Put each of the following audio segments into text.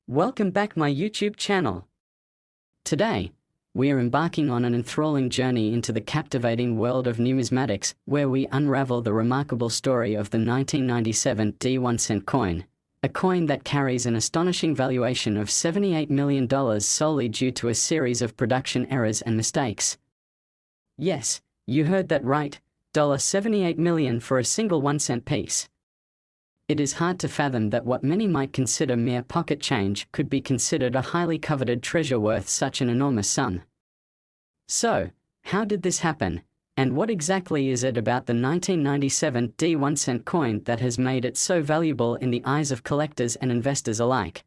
Welcome back my YouTube channel. Today, we are embarking on an enthralling journey into the captivating world of numismatics, where we unravel the remarkable story of the 1997 D1 coin, a coin that carries an astonishing valuation of $78 million solely due to a series of production errors and mistakes. Yes, you heard that right, $78 million for a single 1-cent piece. It is hard to fathom that what many might consider mere pocket change could be considered a highly coveted treasure worth such an enormous sum. So, how did this happen, and what exactly is it about the 1997 D1 coin that has made it so valuable in the eyes of collectors and investors alike?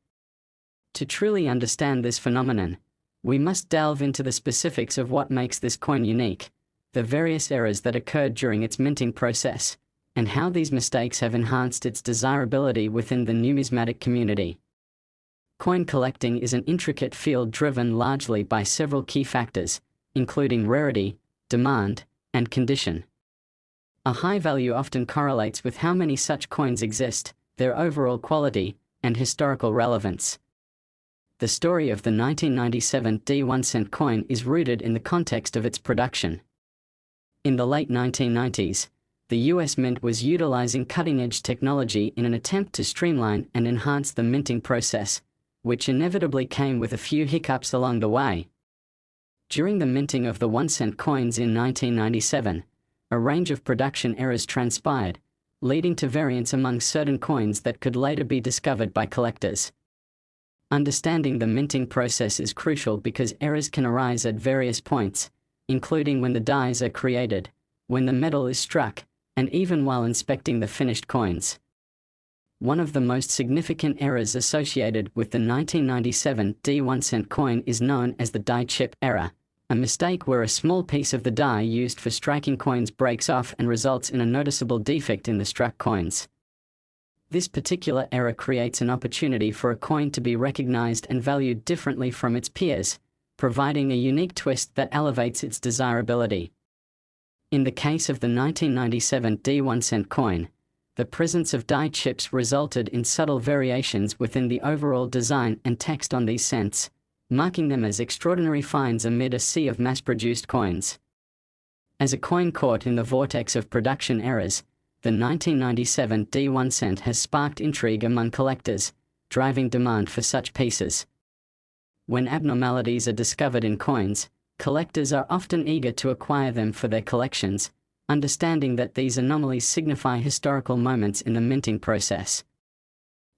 To truly understand this phenomenon, we must delve into the specifics of what makes this coin unique, the various errors that occurred during its minting process, and how these mistakes have enhanced its desirability within the numismatic community. Coin collecting is an intricate field driven largely by several key factors, including rarity, demand, and condition. A high value often correlates with how many such coins exist, their overall quality, and historical relevance. The story of the 1997 D1 coin is rooted in the context of its production. In the late 1990s, the US Mint was utilizing cutting-edge technology in an attempt to streamline and enhance the minting process, which inevitably came with a few hiccups along the way. During the minting of the 1-cent coins in 1997, a range of production errors transpired, leading to variance among certain coins that could later be discovered by collectors. Understanding the minting process is crucial because errors can arise at various points, including when the dies are created, when the metal is struck, and even while inspecting the finished coins. One of the most significant errors associated with the 1997 D1 coin is known as the die chip error, a mistake where a small piece of the die used for striking coins breaks off and results in a noticeable defect in the struck coins. This particular error creates an opportunity for a coin to be recognized and valued differently from its peers, providing a unique twist that elevates its desirability. In the case of the 1997 D1 coin, the presence of die chips resulted in subtle variations within the overall design and text on these cents, marking them as extraordinary finds amid a sea of mass-produced coins. As a coin caught in the vortex of production errors, the 1997 D1 has sparked intrigue among collectors, driving demand for such pieces. When abnormalities are discovered in coins, collectors are often eager to acquire them for their collections, understanding that these anomalies signify historical moments in the minting process.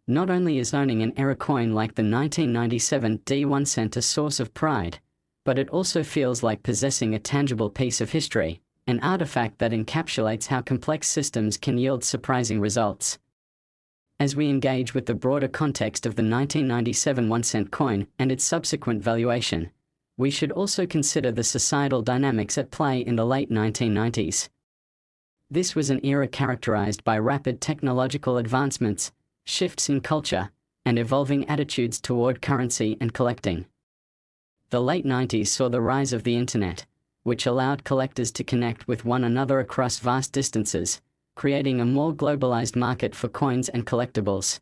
Not only is owning an error coin like the 1997 D1 a source of pride, but it also feels like possessing a tangible piece of history, an artifact that encapsulates how complex systems can yield surprising results. As we engage with the broader context of the 1997 1-cent coin and its subsequent valuation, we should also consider the societal dynamics at play in the late 1990s. This was an era characterized by rapid technological advancements, shifts in culture, and evolving attitudes toward currency and collecting. The late 90s saw the rise of the internet, which allowed collectors to connect with one another across vast distances, creating a more globalized market for coins and collectibles.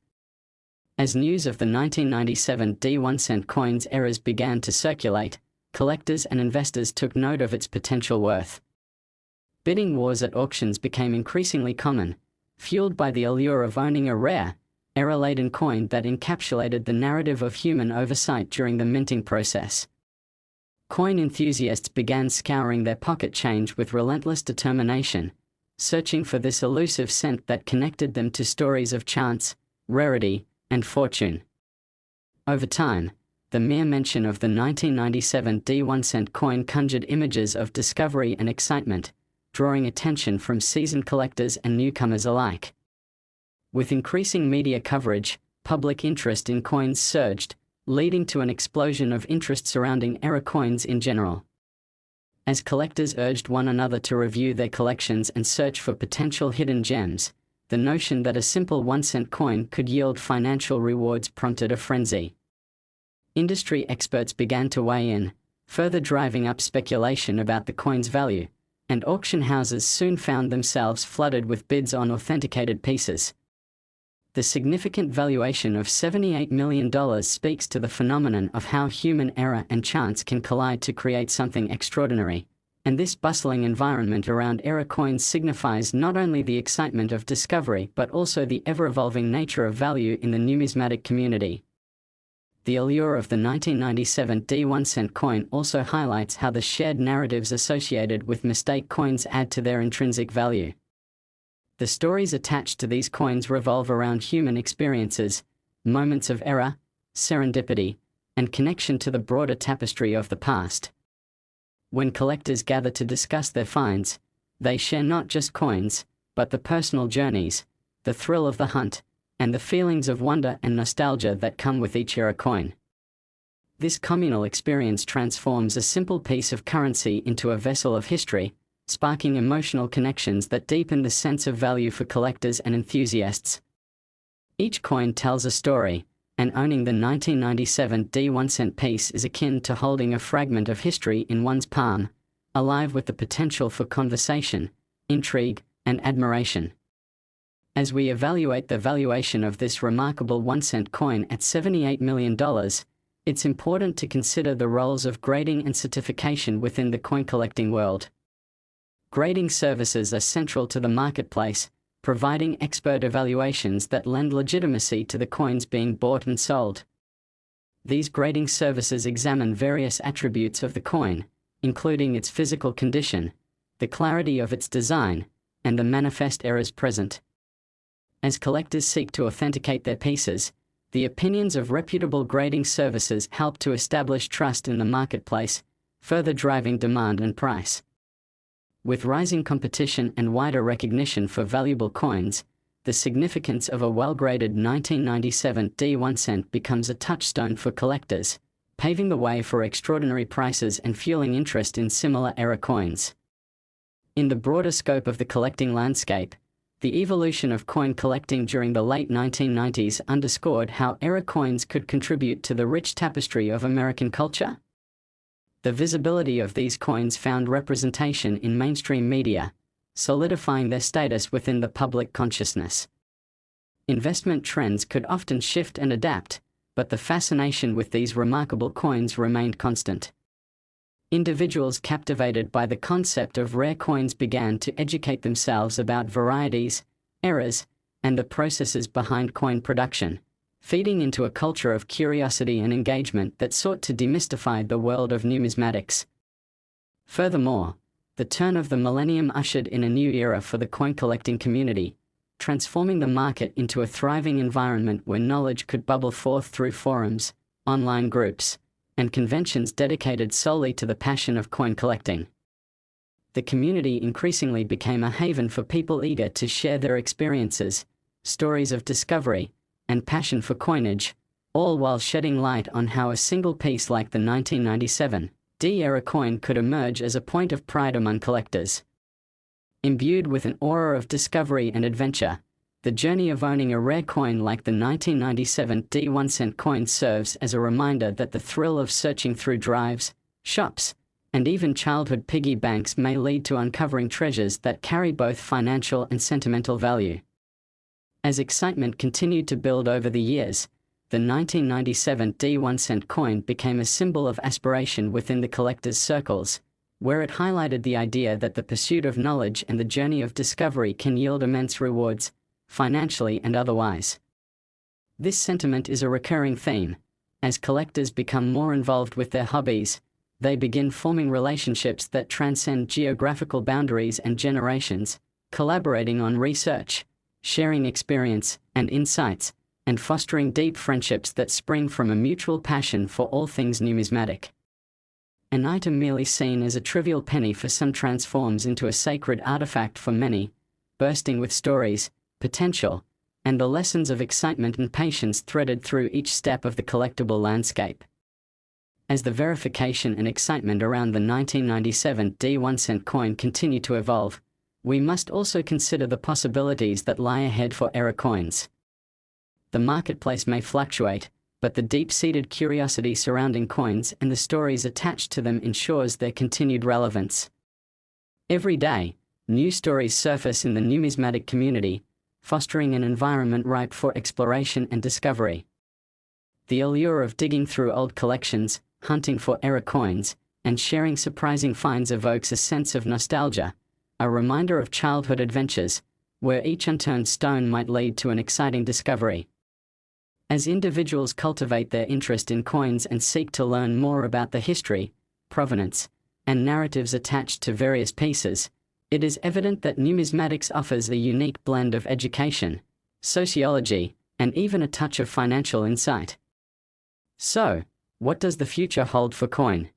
As news of the 1997 D1 coin's errors began to circulate, collectors and investors took note of its potential worth. Bidding wars at auctions became increasingly common, fueled by the allure of owning a rare, error-laden coin that encapsulated the narrative of human oversight during the minting process. Coin enthusiasts began scouring their pocket change with relentless determination, searching for this elusive cent that connected them to stories of chance, rarity, and fortune. Over time, the mere mention of the 1997 D1 coin conjured images of discovery and excitement, drawing attention from seasoned collectors and newcomers alike. With increasing media coverage, public interest in coins surged, leading to an explosion of interest surrounding error coins in general. As collectors urged one another to review their collections and search for potential hidden gems, the notion that a simple 1-cent coin could yield financial rewards prompted a frenzy. Industry experts began to weigh in, further driving up speculation about the coin's value, and auction houses soon found themselves flooded with bids on authenticated pieces. The significant valuation of $78 million speaks to the phenomenon of how human error and chance can collide to create something extraordinary. And this bustling environment around error coins signifies not only the excitement of discovery but also the ever-evolving nature of value in the numismatic community. The allure of the 1997 D1 coin also highlights how the shared narratives associated with mistake coins add to their intrinsic value. The stories attached to these coins revolve around human experiences, moments of error, serendipity, and connection to the broader tapestry of the past. When collectors gather to discuss their finds, they share not just coins, but the personal journeys, the thrill of the hunt, and the feelings of wonder and nostalgia that come with each error coin. This communal experience transforms a simple piece of currency into a vessel of history, sparking emotional connections that deepen the sense of value for collectors and enthusiasts. Each coin tells a story, and owning the 1997 D1 piece is akin to holding a fragment of history in one's palm, alive with the potential for conversation, intrigue, and admiration. As we evaluate the valuation of this remarkable 1-cent coin at $78 million, it's important to consider the roles of grading and certification within the coin collecting world. Grading services are central to the marketplace, providing expert evaluations that lend legitimacy to the coins being bought and sold. These grading services examine various attributes of the coin, including its physical condition, the clarity of its design, and the manifest errors present. As collectors seek to authenticate their pieces, the opinions of reputable grading services help to establish trust in the marketplace, further driving demand and price. With rising competition and wider recognition for valuable coins, the significance of a well-graded 1997 D1 becomes a touchstone for collectors, paving the way for extraordinary prices and fueling interest in similar error coins. In the broader scope of the collecting landscape, the evolution of coin collecting during the late 1990s underscored how error coins could contribute to the rich tapestry of American culture. The visibility of these coins found representation in mainstream media, solidifying their status within the public consciousness. Investment trends could often shift and adapt, but the fascination with these remarkable coins remained constant. Individuals captivated by the concept of rare coins began to educate themselves about varieties, errors, and the processes behind coin production, feeding into a culture of curiosity and engagement that sought to demystify the world of numismatics. Furthermore, the turn of the millennium ushered in a new era for the coin collecting community, transforming the market into a thriving environment where knowledge could bubble forth through forums, online groups, and conventions dedicated solely to the passion of coin collecting. The community increasingly became a haven for people eager to share their experiences, stories of discovery, and passion for coinage, all while shedding light on how a single piece like the 1997 D-era coin could emerge as a point of pride among collectors. Imbued with an aura of discovery and adventure, the journey of owning a rare coin like the 1997 D1 coin serves as a reminder that the thrill of searching through drives, shops, and even childhood piggy banks may lead to uncovering treasures that carry both financial and sentimental value. As excitement continued to build over the years, the 1997 D1 coin became a symbol of aspiration within the collectors' circles, where it highlighted the idea that the pursuit of knowledge and the journey of discovery can yield immense rewards, financially and otherwise. This sentiment is a recurring theme. As collectors become more involved with their hobbies, they begin forming relationships that transcend geographical boundaries and generations, collaborating on research, sharing experience and insights, and fostering deep friendships that spring from a mutual passion for all things numismatic. An item merely seen as a trivial penny for some transforms into a sacred artifact for many, bursting with stories, potential, and the lessons of excitement and patience threaded through each step of the collectible landscape. As the verification and excitement around the 1997 D1 coin continue to evolve, we must also consider the possibilities that lie ahead for error coins. The marketplace may fluctuate, but the deep-seated curiosity surrounding coins and the stories attached to them ensures their continued relevance. Every day, new stories surface in the numismatic community, fostering an environment ripe for exploration and discovery. The allure of digging through old collections, hunting for error coins, and sharing surprising finds evokes a sense of nostalgia, a reminder of childhood adventures, where each unturned stone might lead to an exciting discovery. As individuals cultivate their interest in coins and seek to learn more about the history, provenance, and narratives attached to various pieces, it is evident that numismatics offers a unique blend of education, sociology, and even a touch of financial insight. So, what does the future hold for coin?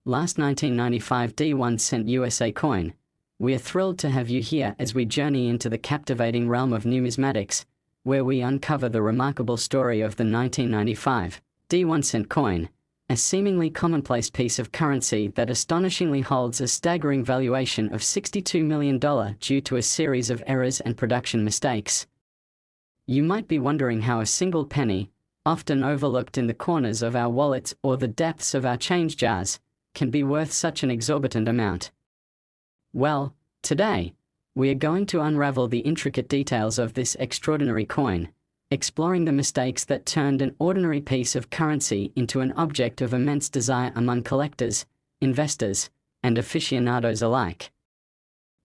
Last 1995 D1 USA coin. We are thrilled to have you here as we journey into the captivating realm of numismatics, where we uncover the remarkable story of the 1995 D1 coin, a seemingly commonplace piece of currency that astonishingly holds a staggering valuation of $62 million due to a series of errors and production mistakes. You might be wondering how a single penny, often overlooked in the corners of our wallets or the depths of our change jars, can be worth such an exorbitant amount. Well, today, we are going to unravel the intricate details of this extraordinary coin, exploring the mistakes that turned an ordinary piece of currency into an object of immense desire among collectors, investors, and aficionados alike.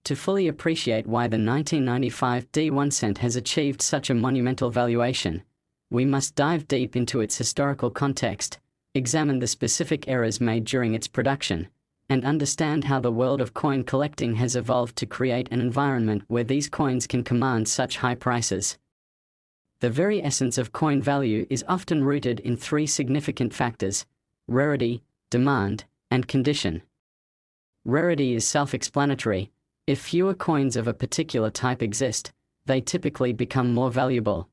To fully appreciate why the 1995 D1 has achieved such a monumental valuation, we must dive deep into its historical context, examine the specific errors made during its production, and understand how the world of coin collecting has evolved to create an environment where these coins can command such high prices. The very essence of coin value is often rooted in three significant factors: rarity, demand, and condition. Rarity is self-explanatory. If fewer coins of a particular type exist, they typically become more valuable.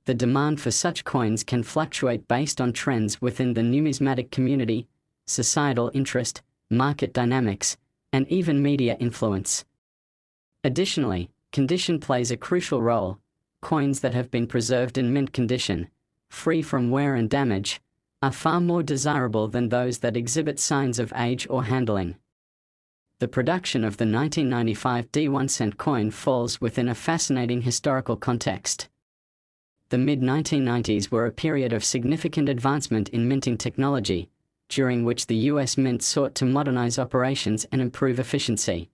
The demand for such coins can fluctuate based on trends within the numismatic community, societal interest, market dynamics, and even media influence. Additionally, condition plays a crucial role. Coins that have been preserved in mint condition, free from wear and damage, are far more desirable than those that exhibit signs of age or handling. The production of the 1995 D1 coin falls within a fascinating historical context. The mid-1990s were a period of significant advancement in minting technology, during which the US Mint sought to modernize operations and improve efficiency.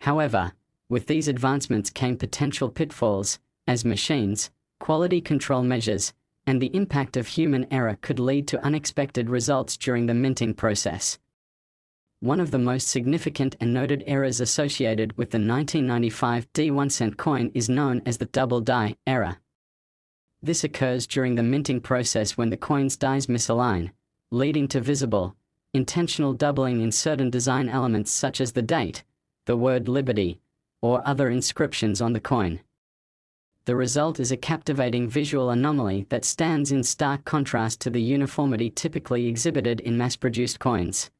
However, with these advancements came potential pitfalls, as machines, quality control measures, and the impact of human error could lead to unexpected results during the minting process. One of the most significant and noted errors associated with the 1995 D1 coin is known as the double die error. This occurs during the minting process when the coin's dies misalign, leading to visible, intentional doubling in certain design elements such as the date, the word liberty, or other inscriptions on the coin. The result is a captivating visual anomaly that stands in stark contrast to the uniformity typically exhibited in mass-produced coins.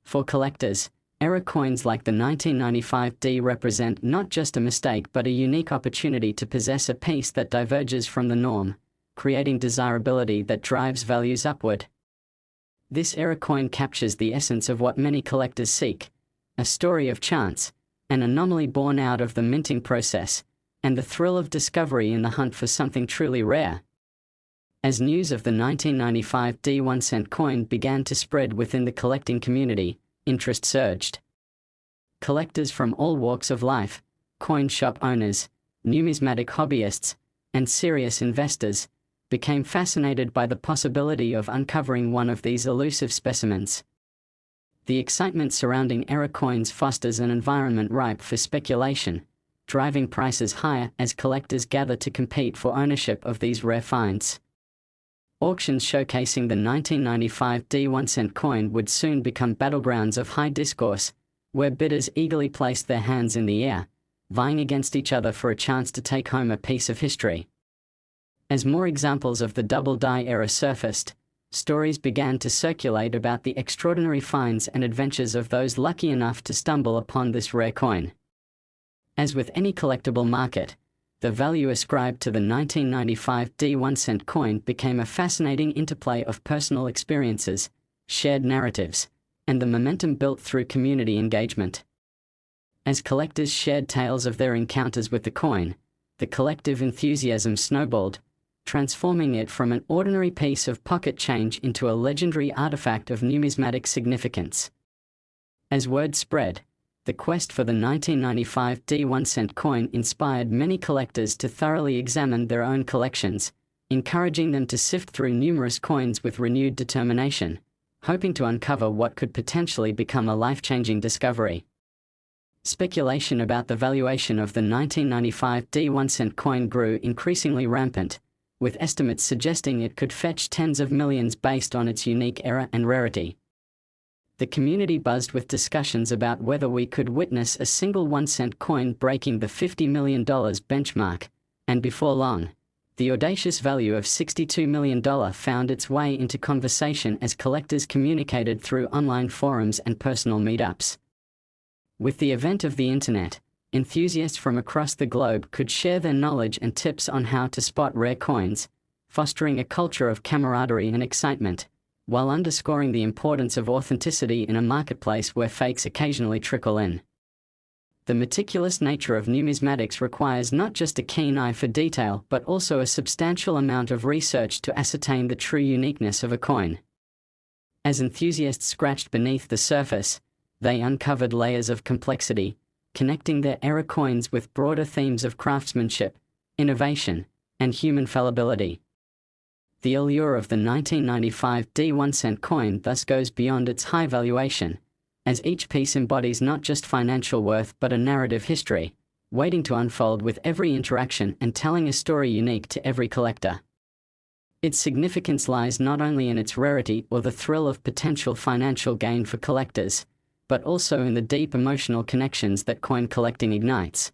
For collectors, error coins like the 1995 D represent not just a mistake but a unique opportunity to possess a piece that diverges from the norm, creating desirability that drives values upward. This error coin captures the essence of what many collectors seek: a story of chance, an anomaly born out of the minting process, and the thrill of discovery in the hunt for something truly rare. As news of the 1995 D1 coin began to spread within the collecting community, interest surged. Collectors from all walks of life, coin shop owners, numismatic hobbyists, and serious investors, became fascinated by the possibility of uncovering one of these elusive specimens. The excitement surrounding error coins fosters an environment ripe for speculation, driving prices higher as collectors gather to compete for ownership of these rare finds. Auctions showcasing the 1995 D1 coin would soon become battlegrounds of high discourse, where bidders eagerly placed their hands in the air, vying against each other for a chance to take home a piece of history. As more examples of the double die era surfaced, stories began to circulate about the extraordinary finds and adventures of those lucky enough to stumble upon this rare coin. As with any collectible market, the value ascribed to the 1995 D1 coin became a fascinating interplay of personal experiences, shared narratives, and the momentum built through community engagement. As collectors shared tales of their encounters with the coin, the collective enthusiasm snowballed, transforming it from an ordinary piece of pocket change into a legendary artifact of numismatic significance. As word spread, the quest for the 1995 D1-cent coin inspired many collectors to thoroughly examine their own collections, encouraging them to sift through numerous coins with renewed determination, hoping to uncover what could potentially become a life-changing discovery. Speculation about the valuation of the 1995 D1-cent coin grew increasingly rampant, with estimates suggesting it could fetch tens of millions based on its unique era and rarity. The community buzzed with discussions about whether we could witness a single 1-cent coin breaking the $50 million benchmark, and before long, the audacious value of $62 million found its way into conversation as collectors communicated through online forums and personal meetups. With the advent of the internet, enthusiasts from across the globe could share their knowledge and tips on how to spot rare coins, fostering a culture of camaraderie and excitement, while underscoring the importance of authenticity in a marketplace where fakes occasionally trickle in. The meticulous nature of numismatics requires not just a keen eye for detail but also a substantial amount of research to ascertain the true uniqueness of a coin. As enthusiasts scratched beneath the surface, they uncovered layers of complexity, connecting their era coins with broader themes of craftsmanship, innovation, and human fallibility. The allure of the 1995 D1-cent coin thus goes beyond its high valuation, as each piece embodies not just financial worth but a narrative history, waiting to unfold with every interaction and telling a story unique to every collector. Its significance lies not only in its rarity or the thrill of potential financial gain for collectors, but also in the deep emotional connections that coin collecting ignites.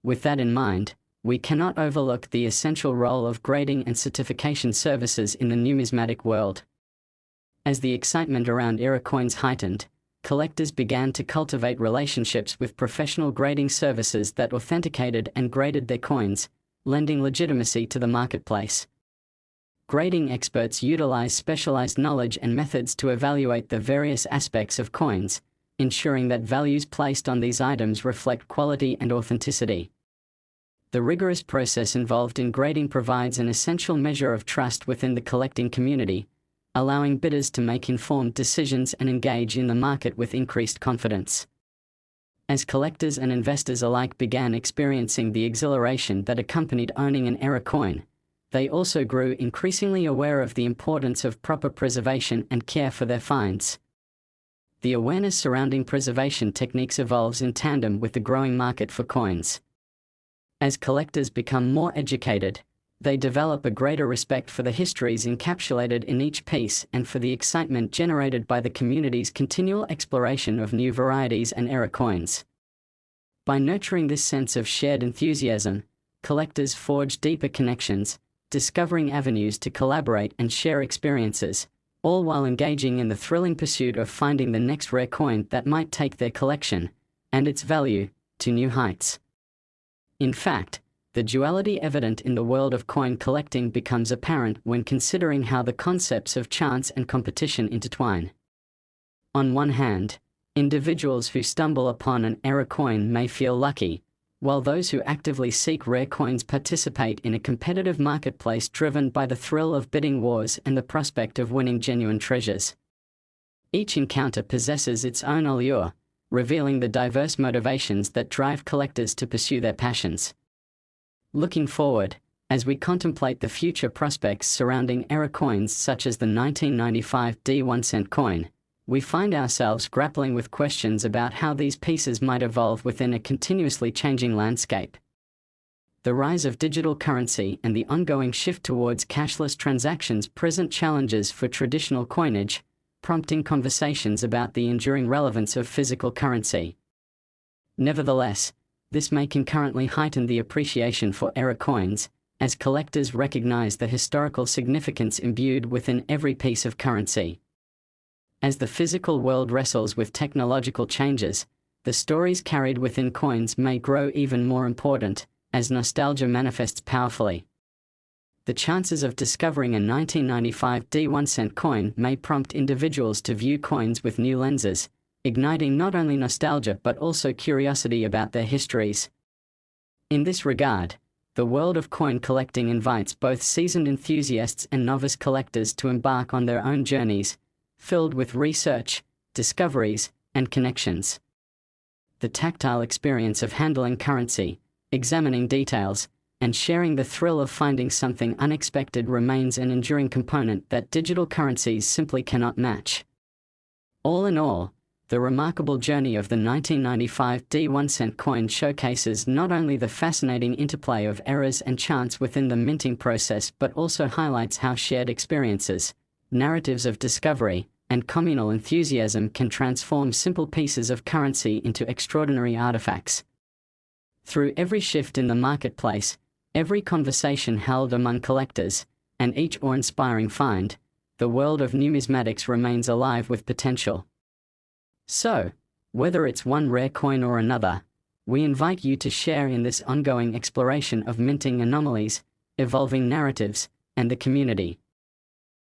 With that in mind, we cannot overlook the essential role of grading and certification services in the numismatic world. As the excitement around era coins heightened, collectors began to cultivate relationships with professional grading services that authenticated and graded their coins, lending legitimacy to the marketplace. Grading experts utilize specialized knowledge and methods to evaluate the various aspects of coins, ensuring that values placed on these items reflect quality and authenticity. The rigorous process involved in grading provides an essential measure of trust within the collecting community, allowing bidders to make informed decisions and engage in the market with increased confidence. As collectors and investors alike began experiencing the exhilaration that accompanied owning an era coin, they also grew increasingly aware of the importance of proper preservation and care for their finds. The awareness surrounding preservation techniques evolves in tandem with the growing market for coins. As collectors become more educated, they develop a greater respect for the histories encapsulated in each piece and for the excitement generated by the community's continual exploration of new varieties and era coins. By nurturing this sense of shared enthusiasm, collectors forge deeper connections, discovering avenues to collaborate and share experiences, all while engaging in the thrilling pursuit of finding the next rare coin that might take their collection, and its value, to new heights. In fact, the duality evident in the world of coin collecting becomes apparent when considering how the concepts of chance and competition intertwine. On one hand, individuals who stumble upon an era coin may feel lucky, while those who actively seek rare coins participate in a competitive marketplace driven by the thrill of bidding wars and the prospect of winning genuine treasures. Each encounter possesses its own allure, revealing the diverse motivations that drive collectors to pursue their passions. Looking forward, as we contemplate the future prospects surrounding era coins such as the 1995 D1-cent coin, we find ourselves grappling with questions about how these pieces might evolve within a continuously changing landscape. The rise of digital currency and the ongoing shift towards cashless transactions present challenges for traditional coinage, prompting conversations about the enduring relevance of physical currency. Nevertheless, this may concurrently heighten the appreciation for era coins, as collectors recognize the historical significance imbued within every piece of currency. As the physical world wrestles with technological changes, the stories carried within coins may grow even more important, as nostalgia manifests powerfully. The chances of discovering a 1995 D1-cent coin may prompt individuals to view coins with new lenses, igniting not only nostalgia but also curiosity about their histories. In this regard, the world of coin collecting invites both seasoned enthusiasts and novice collectors to embark on their own journeys, filled with research, discoveries, and connections. The tactile experience of handling currency, examining details, and sharing the thrill of finding something unexpected remains an enduring component that digital currencies simply cannot match. All in all, the remarkable journey of the 1995 D1-cent coin showcases not only the fascinating interplay of errors and chance within the minting process but also highlights how shared experiences, narratives of discovery, and communal enthusiasm can transform simple pieces of currency into extraordinary artifacts. Through every shift in the marketplace, every conversation held among collectors, and each awe-inspiring find, the world of numismatics remains alive with potential. So, whether it's one rare coin or another, we invite you to share in this ongoing exploration of minting anomalies, evolving narratives, and the community.